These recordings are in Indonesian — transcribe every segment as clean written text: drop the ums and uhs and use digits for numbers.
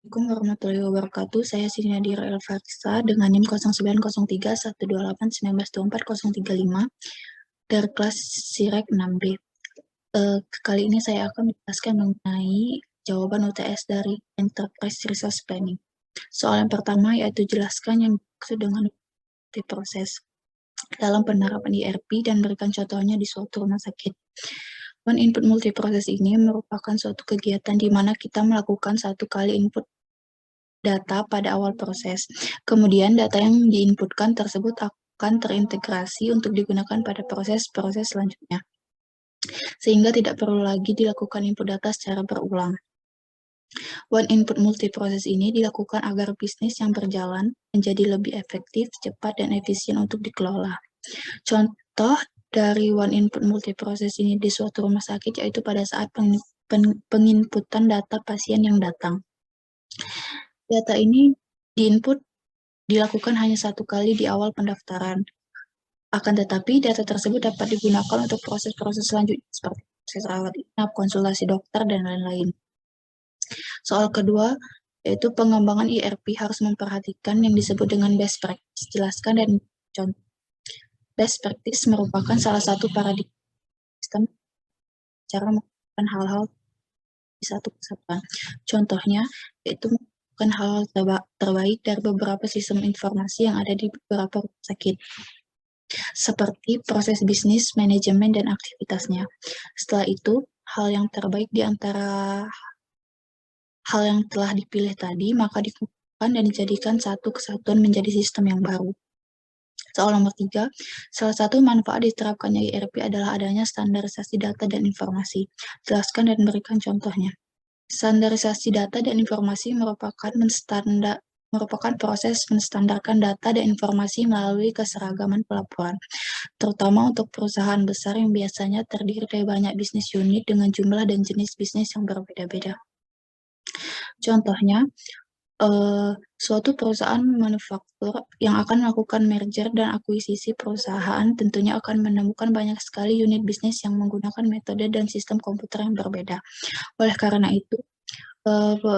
Assalamualaikum warahmatullahi wabarakatuh. Saya Siti Nadira Elfarisa dengan NIM 0903 128 1924 035 dari kelas Sirek 6B. Kali ini saya akan menjelaskan mengenai jawaban UTS dari Enterprise Resource Planning. Soal yang pertama yaitu jelaskan yang dimaksud dengan proses dalam penerapan ERP dan berikan contohnya di suatu rumah sakit. One input multiproses ini merupakan suatu kegiatan di mana kita melakukan satu kali input data pada awal proses. Kemudian data yang diinputkan tersebut akan terintegrasi untuk digunakan pada proses-proses selanjutnya, sehingga tidak perlu lagi dilakukan input data secara berulang. One input multiproses ini dilakukan agar bisnis yang berjalan menjadi lebih efektif, cepat, dan efisien untuk dikelola. Contoh dari one input multiproses ini di suatu rumah sakit yaitu pada saat penginputan data pasien yang datang. Data ini diinput dilakukan hanya satu kali di awal pendaftaran. Akan tetapi, data tersebut dapat digunakan untuk proses-proses selanjutnya seperti proses rawat inap, konsultasi dokter, dan lain-lain. Soal kedua, yaitu pengembangan ERP harus memperhatikan yang disebut dengan best practice. Jelaskan dan contoh. Best practice merupakan salah satu paradigma sistem cara melakukan hal-hal di satu kesatuan. Contohnya, yaitu melakukan hal-hal terbaik dari beberapa sistem informasi yang ada di beberapa rumah sakit, seperti proses bisnis, manajemen, dan aktivitasnya. Setelah itu, hal yang terbaik di antara hal yang telah dipilih tadi, maka dikumpulkan dan dijadikan satu kesatuan menjadi sistem yang baru. Soal nomor 3, salah satu manfaat diterapkannya ERP adalah adanya standarisasi data dan informasi. Jelaskan dan berikan contohnya. Standarisasi data dan informasi merupakan proses menstandarkan data dan informasi melalui keseragaman pelaporan, terutama untuk perusahaan besar yang biasanya terdiri dari banyak bisnis unit dengan jumlah dan jenis bisnis yang berbeda-beda. Contohnya, suatu perusahaan manufaktur yang akan melakukan merger dan akuisisi perusahaan tentunya akan menemukan banyak sekali unit bisnis yang menggunakan metode dan sistem komputer yang berbeda. Oleh karena itu,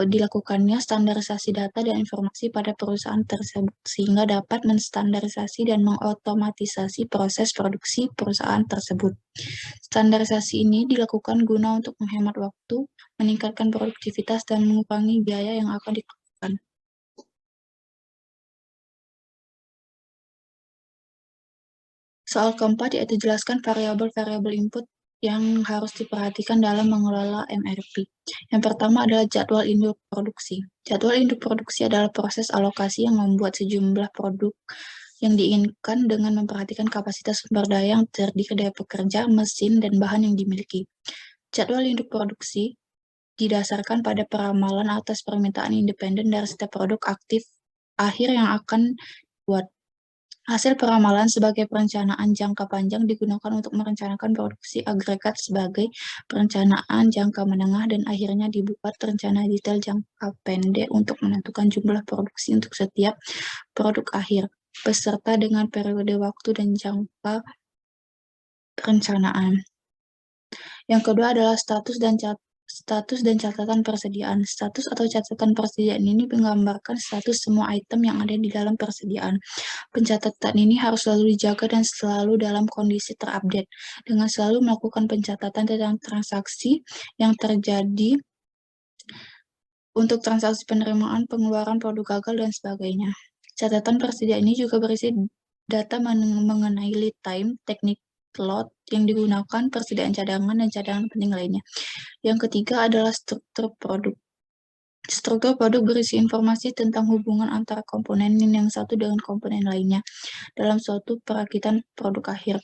dilakukannya standarisasi data dan informasi pada perusahaan tersebut sehingga dapat menstandarisasi dan mengotomatisasi proses produksi perusahaan tersebut. Standarisasi ini dilakukan guna untuk menghemat waktu, meningkatkan produktivitas, dan mengurangi biaya yang akan dikeluarkan. Soal keempat yaitu jelaskan variabel-variabel input yang harus diperhatikan dalam mengelola MRP. Yang pertama adalah jadwal induk produksi. Jadwal induk produksi adalah proses alokasi yang membuat sejumlah produk yang diinginkan dengan memperhatikan kapasitas sumber daya yang terdiri dari pekerja, mesin, dan bahan yang dimiliki. Jadwal induk produksi didasarkan pada peramalan atas permintaan independen dari setiap produk aktif akhir yang akan dibuat. Hasil peramalan sebagai perencanaan jangka panjang digunakan untuk merencanakan produksi agregat sebagai perencanaan jangka menengah dan akhirnya dibuat rencana detail jangka pendek untuk menentukan jumlah produksi untuk setiap produk akhir, beserta dengan periode waktu dan jangka perencanaan. Yang kedua adalah status dan catatan persediaan. Status atau catatan persediaan ini menggambarkan status semua item yang ada di dalam persediaan. Pencatatan ini harus selalu dijaga dan selalu dalam kondisi terupdate, dengan selalu melakukan pencatatan tentang transaksi yang terjadi untuk transaksi penerimaan, pengeluaran produk gagal, dan sebagainya. Catatan persediaan ini juga berisi data mengenai lead time, teknik lot yang digunakan, persediaan cadangan, dan cadangan penting lainnya. Yang ketiga adalah struktur produk. Struktur produk berisi informasi tentang hubungan antara komponen yang satu dengan komponen lainnya dalam suatu perakitan produk akhir.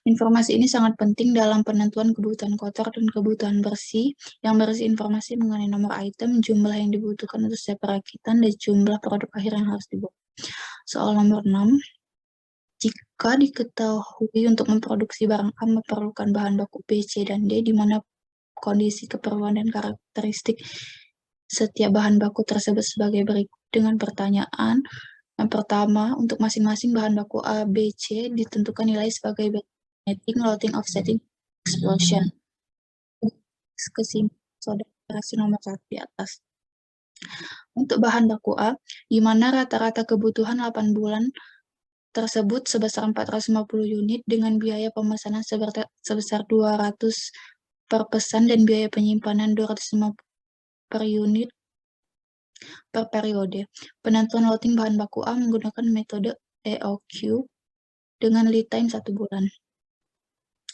Informasi ini sangat penting dalam penentuan kebutuhan kotor dan kebutuhan bersih yang berisi informasi mengenai nomor item, jumlah yang dibutuhkan untuk setiap perakitan, dan jumlah produk akhir yang harus dibuat. Soal nomor 6, jika diketahui untuk memproduksi barang A memerlukan bahan baku B, C, dan D, di mana kondisi keperluan dan karakteristik setiap bahan baku tersebut sebagai berikut dengan pertanyaan. Yang pertama, untuk masing-masing bahan baku A, B, C ditentukan nilai sebagai netting, loading, offsetting, explosion. Kesimpulan saudara nomor 1 di atas. Untuk bahan baku A, di mana rata-rata kebutuhan 8 bulan tersebut sebesar 450 unit dengan biaya pemesanan sebesar 200 per pesan dan biaya penyimpanan 250 per unit per periode. Penentuan loading bahan baku A menggunakan metode EOQ dengan lead time 1 bulan.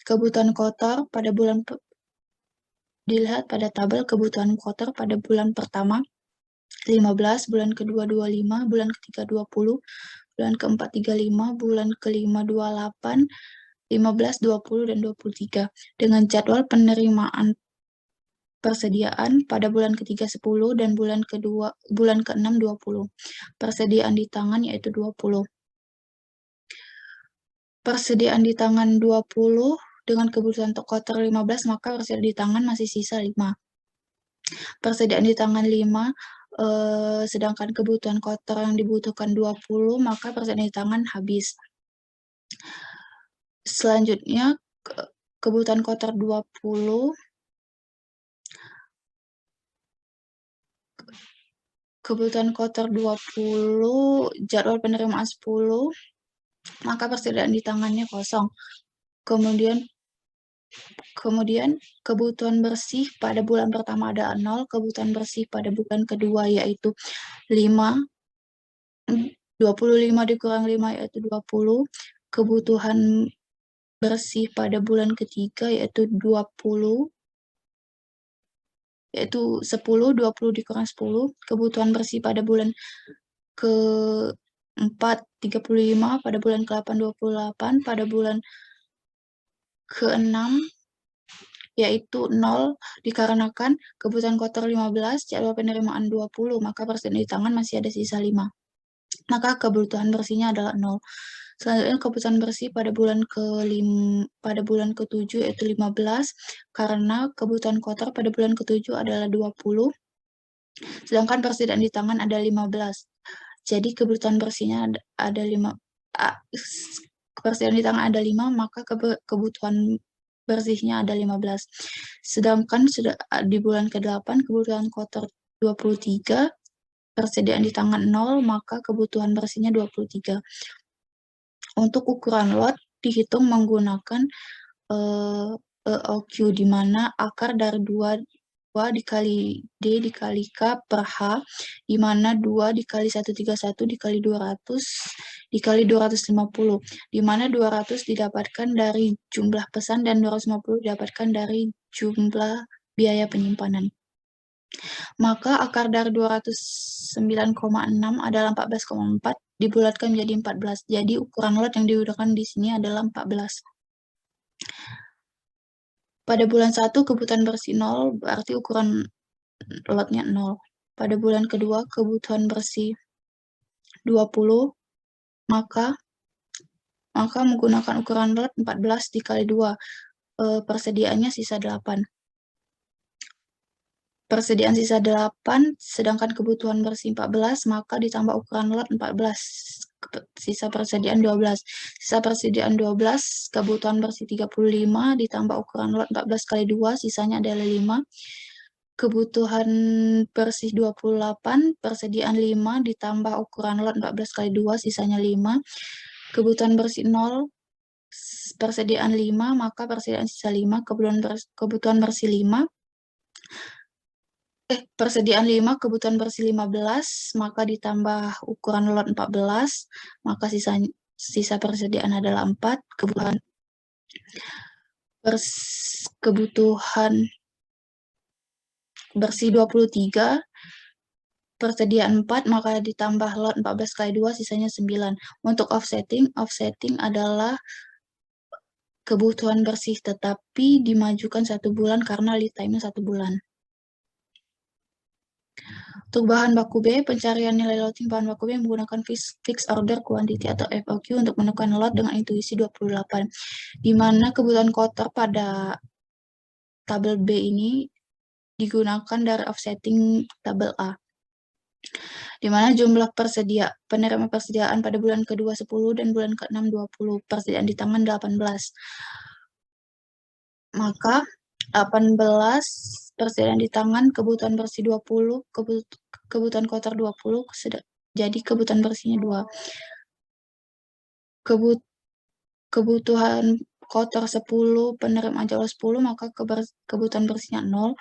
Kebutuhan kotor pada bulan dilihat pada tabel kebutuhan kotor pada bulan pertama 15, bulan kedua 25, bulan ketiga 20, bulan keempat 35, bulan kelima 28, 15, 20, dan 23. Dengan jadwal penerimaan persediaan pada bulan ketiga 10 dan bulan ke-6 20. Persediaan di tangan yaitu 20. Persediaan di tangan 20 dengan kebutuhan kotor 15, maka persediaan di tangan masih sisa 5. Persediaan di tangan 5, sedangkan kebutuhan kotor yang dibutuhkan 20, maka persediaan di tangan habis. Selanjutnya, kebutuhan kotor 20, kebutuhan kotor 20, jadwal penerimaan 10, maka persediaan di tangannya kosong. Kemudian kebutuhan bersih pada bulan pertama ada 0, kebutuhan bersih pada bulan kedua yaitu 5, 25 dikurang 5 yaitu 20, kebutuhan bersih pada bulan ketiga yaitu 20, yaitu 10, 20 dikurang 10, kebutuhan bersih pada bulan ke-4 35, pada bulan ke-8 28, pada bulan ke-6 yaitu 0 dikarenakan kebutuhan kotor 15, jadwal penerimaan 20, maka persediaan di tangan masih ada sisa 5. Maka kebutuhan bersihnya adalah 0. Selanjutnya kebutuhan bersih pada bulan ke-7 yaitu 15, karena kebutuhan kotor pada bulan ke-7 adalah 20, sedangkan persediaan di tangan ada 15. Jadi kebutuhan bersihnya ada 5, persediaan di tangan ada 5, maka kebutuhan bersihnya ada 15. Sedangkan di bulan ke-8 kebutuhan kotor 23, persediaan di tangan 0, maka kebutuhan bersihnya 23. Untuk ukuran lot dihitung menggunakan EOQ, di mana akar dari 2 dikali D dikali K per H, di mana 2 dikali 131 dikali 200 dikali 250, di mana 200 didapatkan dari jumlah pesan dan 250 didapatkan dari jumlah biaya penyimpanan. Maka akar dari 209,6 adalah 14,4 dibulatkan menjadi 14. Jadi ukuran lot yang digunakan di sini adalah 14. Pada bulan 1 kebutuhan bersih 0, berarti ukuran lotnya 0. Pada bulan kedua kebutuhan bersih 20, maka menggunakan ukuran lot 14 dikali 2, persediaannya sisa 8. Persediaan sisa 8, sedangkan kebutuhan bersih 14, maka ditambah ukuran lot 14, sisa persediaan 12. Sisa persediaan 12, kebutuhan bersih 35, ditambah ukuran lot 14 kali 2, sisanya adalah 5. Kebutuhan bersih 28, persediaan 5, ditambah ukuran lot 14 kali 2, sisanya 5. Kebutuhan bersih 0, persediaan 5, maka persediaan sisa 5, kebutuhan bersih 5, persediaan 5, kebutuhan bersih 15, maka ditambah ukuran lot 14, maka sisa persediaan adalah 4, kebutuhan bersih 23, persediaan 4, maka ditambah lot 14 kali 2, sisanya 9. Untuk offsetting adalah kebutuhan bersih tetapi dimajukan 1 bulan karena lead time-nya 1 bulan. Untuk bahan baku B, pencarian nilai loading bahan baku B menggunakan fixed order quantity atau FOQ untuk menemukan lot dengan intuisi 28, di mana kebutuhan kotor pada tabel B ini digunakan dari offsetting tabel A, di mana jumlah penerima persediaan pada bulan kedua 10 dan bulan ke-6 20, persediaan di tangan 18. Maka 18 persediaan di tangan, kebutuhan bersih 20, kebutuhan kotor 20, jadi kebutuhan bersihnya 2. Kebutuhan kotor 10, penerimaan jadwal 10, maka kebutuhan bersihnya 0.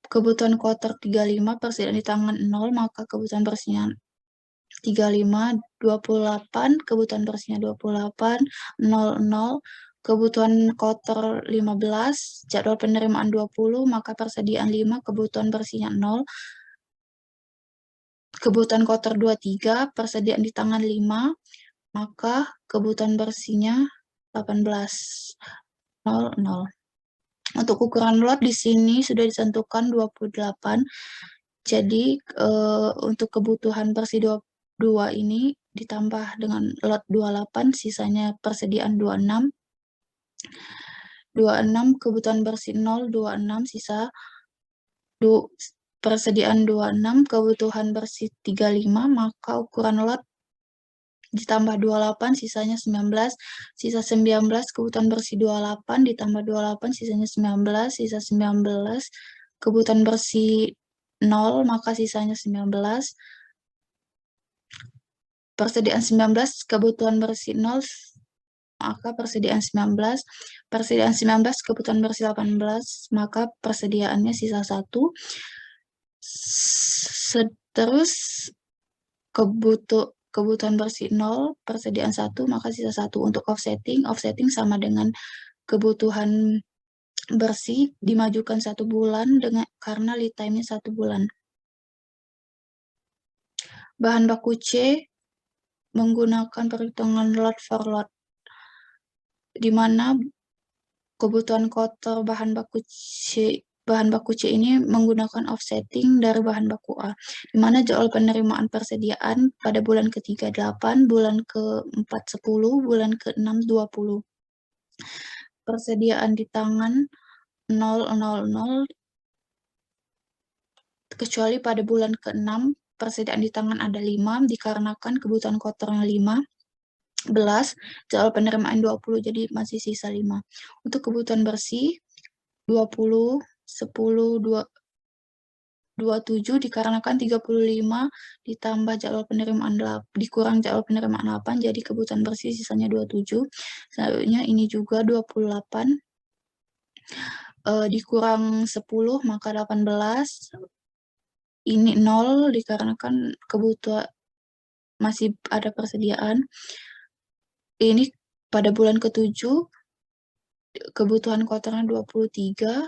Kebutuhan kotor 35, persediaan di tangan 0, maka kebutuhan bersihnya 35, 28, kebutuhan bersihnya 28, 00, kebutuhan kotor 15, jadwal penerimaan 20, maka persediaan 5, kebutuhan bersihnya 0, kebutuhan kotor 23, persediaan di tangan 5, maka kebutuhan bersihnya 18, 00. Untuk ukuran lot di sini sudah ditentukan 28. Jadi untuk kebutuhan bersih 2 ini ditambah dengan lot 28, sisanya persediaan 26. 26 kebutuhan bersih 0, 26 sisa persediaan 26, kebutuhan bersih 35, maka ukuran lot ditambah 28, sisanya 19, sisa 19, kebutuhan bersih 28, ditambah 28, sisanya 19, sisa 19, kebutuhan bersih 0, maka sisanya 19, persediaan 19, kebutuhan bersih 0, maka persediaan 19, persediaan 19, kebutuhan bersih 18, maka persediaannya sisa 1, terus kebutuhan bersih 0, persediaan 1, maka sisa 1. Untuk offsetting sama dengan kebutuhan bersih dimajukan 1 bulan karena lead time-nya 1 bulan. Bahan baku C menggunakan perhitungan lot for lot, di mana kebutuhan kotor bahan baku C ini menggunakan offsetting dari bahan baku A, di mana jadwal penerimaan persediaan pada bulan ketiga 8, bulan keempat 10, bulan ke-6 20. Persediaan di tangan 000, kecuali pada bulan ke-6 persediaan di tangan ada 5, dikarenakan kebutuhan kotornya 15, jadwal penerimaan 20, jadi masih sisa 5. Untuk kebutuhan bersih 20, 10, 27 dikarenakan 35 ditambah jadwal penerimaan 8, dikurang jadwal penerimaan 8, jadi kebutuhan bersih sisanya 27. Selanjutnya ini juga 28 dikurang 10 maka 18. Ini 0 dikarenakan kebutuhan masih ada persediaan. Ini pada bulan ke-7 kebutuhan kotornya 23,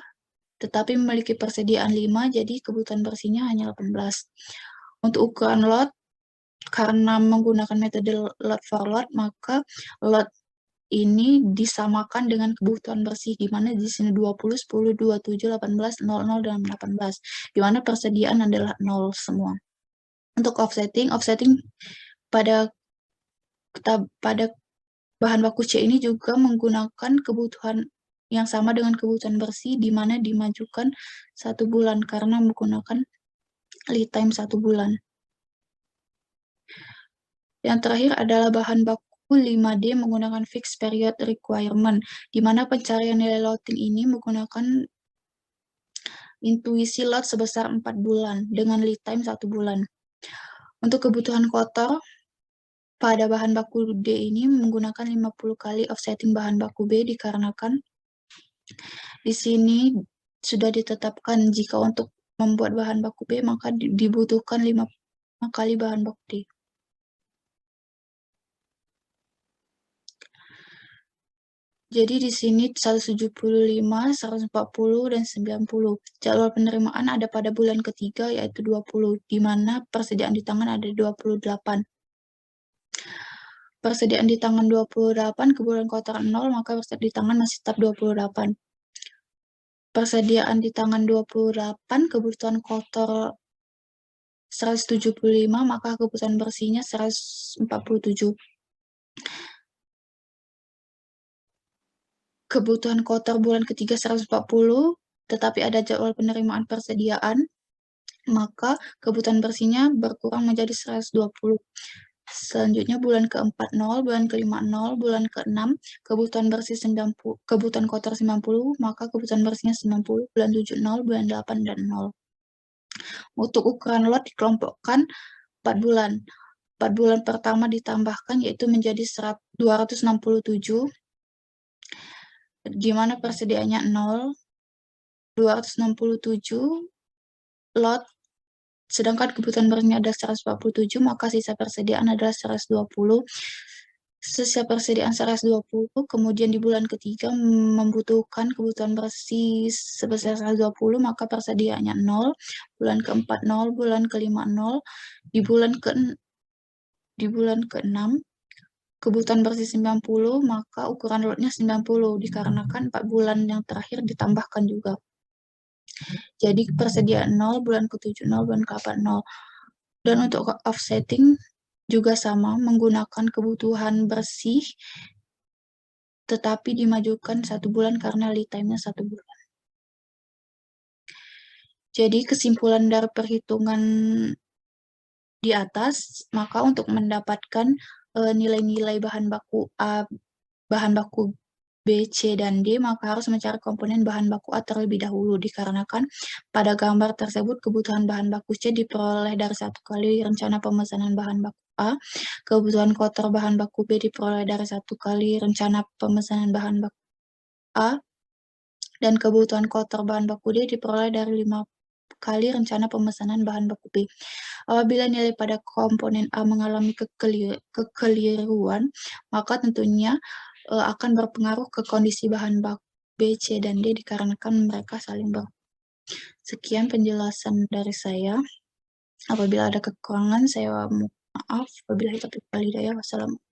tetapi memiliki persediaan 5, jadi kebutuhan bersihnya hanya 18. Untuk ukuran lot, karena menggunakan metode lot for lot, maka lot ini disamakan dengan kebutuhan bersih, di mana di sini 20, 10, 27, 18, 00, dan 18, di mana persediaan adalah 0 semua. Untuk offsetting pada bahan baku C ini juga menggunakan kebutuhan yang sama dengan kebutuhan bersih, di mana dimajukan 1 bulan karena menggunakan lead time 1 bulan. Yang terakhir adalah bahan baku 5D menggunakan fixed period requirement, di mana pencarian nilai loading ini menggunakan intuisi lot sebesar 4 bulan dengan lead time 1 bulan. Untuk kebutuhan kotor, pada bahan baku D ini menggunakan 50 kali offsetting bahan baku B, dikarenakan di sini sudah ditetapkan jika untuk membuat bahan baku B maka dibutuhkan 5 kali bahan baku D. Jadi di sini 175, 140, dan 90. Jadwal penerimaan ada pada bulan ketiga yaitu 20, di mana persediaan di tangan ada 28. Persediaan di tangan 28, kebutuhan kotor 0, maka persediaan di tangan masih tetap 28. Persediaan di tangan 28, kebutuhan kotor 175, maka kebutuhan bersihnya 147. Kebutuhan kotor bulan ketiga 140, tetapi ada jadwal penerimaan persediaan, maka kebutuhan bersihnya berkurang menjadi 120. Selanjutnya bulan ke-4 0, bulan ke-5 0, bulan ke-6 kebutuhan bersih 90, kebutuhan kotor 90, maka kebutuhan bersihnya 90, bulan 7 0, bulan 8 dan 0. Untuk ukuran lot dikelompokkan 4 bulan. 4 bulan pertama ditambahkan yaitu menjadi 267, di mana persediaannya 0, 267 lot, sedangkan kebutuhan bersihnya ada 147, maka sisa persediaan adalah 120. Sisa persediaan 120, kemudian di bulan ketiga membutuhkan kebutuhan bersih sebesar 120, maka persediaannya 0, bulan keempat 0, bulan kelima 0, di bulan ke-6 kebutuhan bersih 90, maka ukuran lotnya 90, dikarenakan 4 bulan yang terakhir ditambahkan juga. Jadi persediaan 0, bulan ke-7 0, bulan ke-8 0. Dan untuk offsetting juga sama, menggunakan kebutuhan bersih, tetapi dimajukan 1 bulan karena lead time-nya 1 bulan. Jadi kesimpulan dari perhitungan di atas, maka untuk mendapatkan nilai-nilai bahan baku A, bahan baku B, C, dan D, maka harus mencari komponen bahan baku A terlebih dahulu, dikarenakan pada gambar tersebut kebutuhan bahan baku C diperoleh dari 1 kali rencana pemesanan bahan baku A, kebutuhan kotor bahan baku B diperoleh dari 1 kali rencana pemesanan bahan baku A, dan kebutuhan kotor bahan baku D diperoleh dari 5 kali rencana pemesanan bahan baku B. Apabila nilai pada komponen A mengalami kekeliruan, maka tentunya akan berpengaruh ke kondisi bahan baku B, C, dan D dikarenakan mereka saling Sekian penjelasan dari saya. Apabila ada kekurangan, saya mohon maaf. Wabillahi taufiq wal hidayah. Wassalamualaikum.